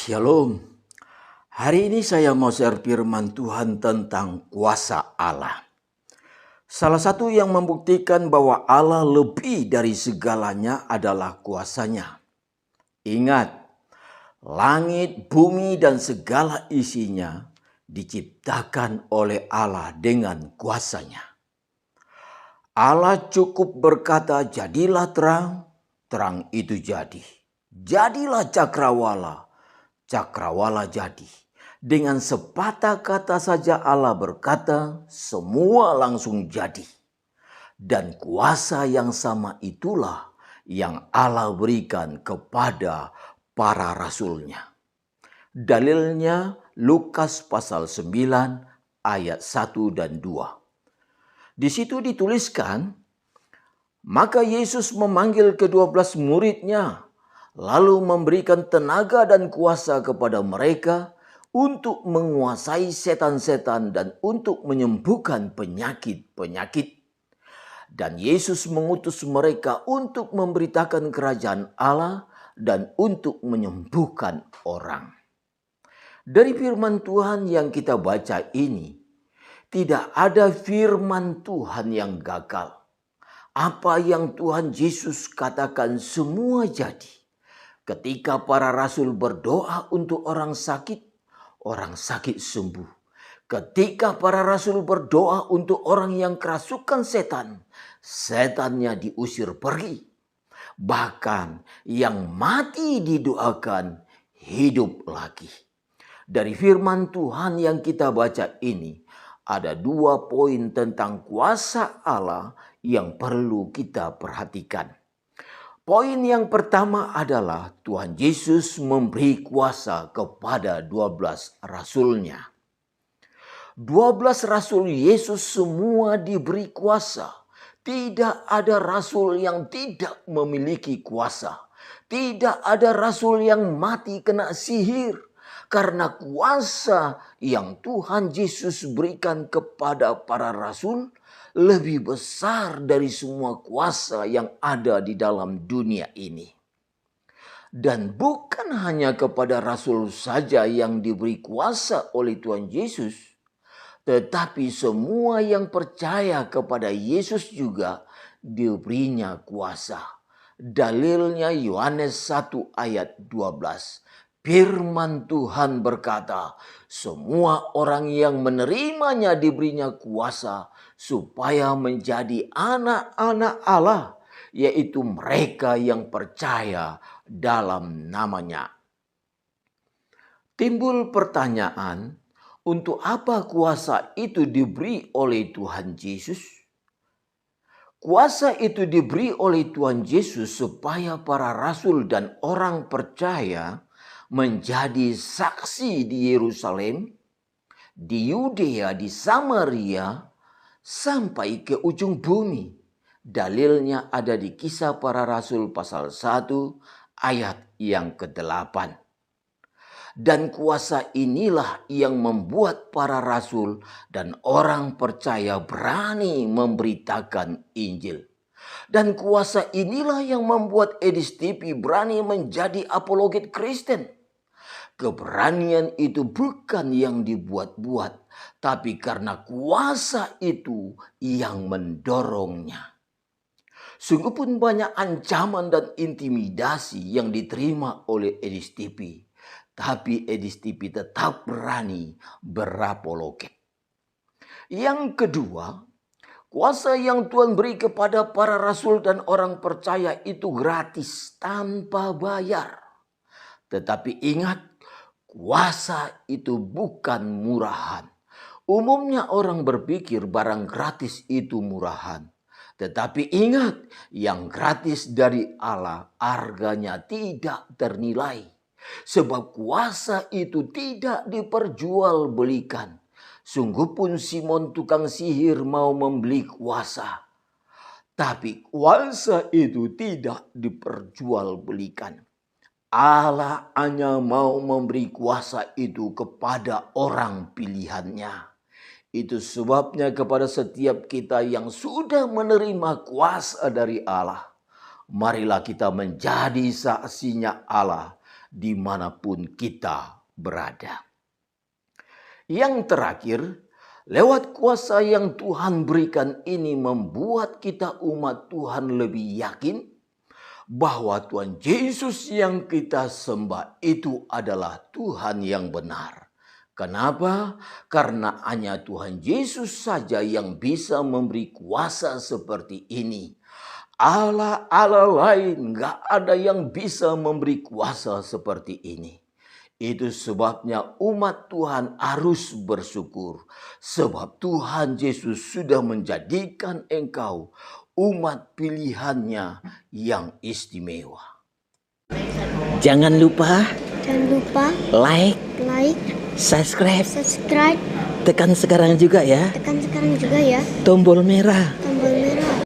Shalom. Hari ini saya mau share firman Tuhan tentang kuasa Allah. Salah satu yang membuktikan bahwa Allah lebih dari segalanya adalah kuasanya. Ingat, langit, bumi, dan segala isinya diciptakan oleh Allah dengan kuasanya. Allah cukup berkata, jadilah terang, terang itu jadi. Jadilah cakrawala, cakrawala jadi. Dengan sepatah kata saja Allah berkata, semua langsung jadi. Dan kuasa yang sama itulah yang Allah berikan kepada para rasulnya. Dalilnya Lukas pasal 9 ayat 1 dan 2. Di situ dituliskan, maka Yesus memanggil ke-12 muridnya, lalu memberikan tenaga dan kuasa kepada mereka untuk menguasai setan-setan dan untuk menyembuhkan penyakit-penyakit. Dan Yesus mengutus mereka untuk memberitakan kerajaan Allah dan untuk menyembuhkan orang. Dari firman Tuhan yang kita baca ini, tidak ada firman Tuhan yang gagal. Apa yang Tuhan Yesus katakan semua jadi. Ketika para rasul berdoa untuk orang sakit sembuh. Ketika para rasul berdoa untuk orang yang kerasukan setan, setannya diusir pergi. Bahkan yang mati didoakan hidup lagi. Dari firman Tuhan yang kita baca ini, ada 2 poin tentang kuasa Allah yang perlu kita perhatikan. Poin yang pertama adalah Tuhan Yesus memberi kuasa kepada 12 rasulnya. 12 rasul Yesus semua diberi kuasa. Tidak ada rasul yang tidak memiliki kuasa. Tidak ada rasul yang mati kena sihir. Karena kuasa yang Tuhan Yesus berikan kepada para rasul lebih besar dari semua kuasa yang ada di dalam dunia ini. Dan bukan hanya kepada rasul saja yang diberi kuasa oleh Tuhan Yesus, tetapi semua yang percaya kepada Yesus juga diberinya kuasa. Dalilnya Yohanes 1 ayat 12. Firman Tuhan berkata, semua orang yang menerimanya diberinya kuasa supaya menjadi anak-anak Allah, yaitu mereka yang percaya dalam namanya. Timbul pertanyaan, untuk apa kuasa itu diberi oleh Tuhan Yesus? Kuasa itu diberi oleh Tuhan Yesus supaya para rasul dan orang percaya menjadi saksi di Yerusalem, di Yudea, di Samaria, sampai ke ujung bumi. Dalilnya ada di Kisah Para Rasul pasal 1 ayat yang ke-8. Dan kuasa inilah yang membuat para rasul dan orang percaya berani memberitakan Injil. Dan kuasa inilah yang membuat EDIS-TV berani menjadi apologet Kristen. Keberanian itu bukan yang dibuat-buat, tapi karena kuasa itu yang mendorongnya. Sungguh pun banyak ancaman dan intimidasi yang diterima oleh EDIS-TV. Tapi EDIS-TV tetap berani berapologet. Yang kedua, kuasa yang Tuhan beri kepada para rasul dan orang percaya itu gratis tanpa bayar. Tetapi ingat, kuasa itu bukan murahan. Umumnya orang berpikir barang gratis itu murahan. Tetapi ingat, yang gratis dari Allah harganya tidak ternilai. Sebab kuasa itu tidak diperjualbelikan. Sungguh pun Simon tukang sihir mau membeli kuasa. Tapi kuasa itu tidak diperjualbelikan. Allah hanya mau memberi kuasa itu kepada orang pilihannya. Itu sebabnya kepada setiap kita yang sudah menerima kuasa dari Allah, marilah kita menjadi saksinya Allah dimanapun kita berada. Yang terakhir, lewat kuasa yang Tuhan berikan ini membuat kita umat Tuhan lebih yakin bahwa Tuhan Yesus yang kita sembah itu adalah Tuhan yang benar. Kenapa? Karena hanya Tuhan Yesus saja yang bisa memberi kuasa seperti ini. Allah lain gak ada yang bisa memberi kuasa seperti ini. Itu sebabnya umat Tuhan harus bersyukur. Sebab Tuhan Yesus sudah menjadikan engkau umat pilihannya yang istimewa. Jangan lupa like, subscribe. Tekan sekarang juga ya. Tombol merah.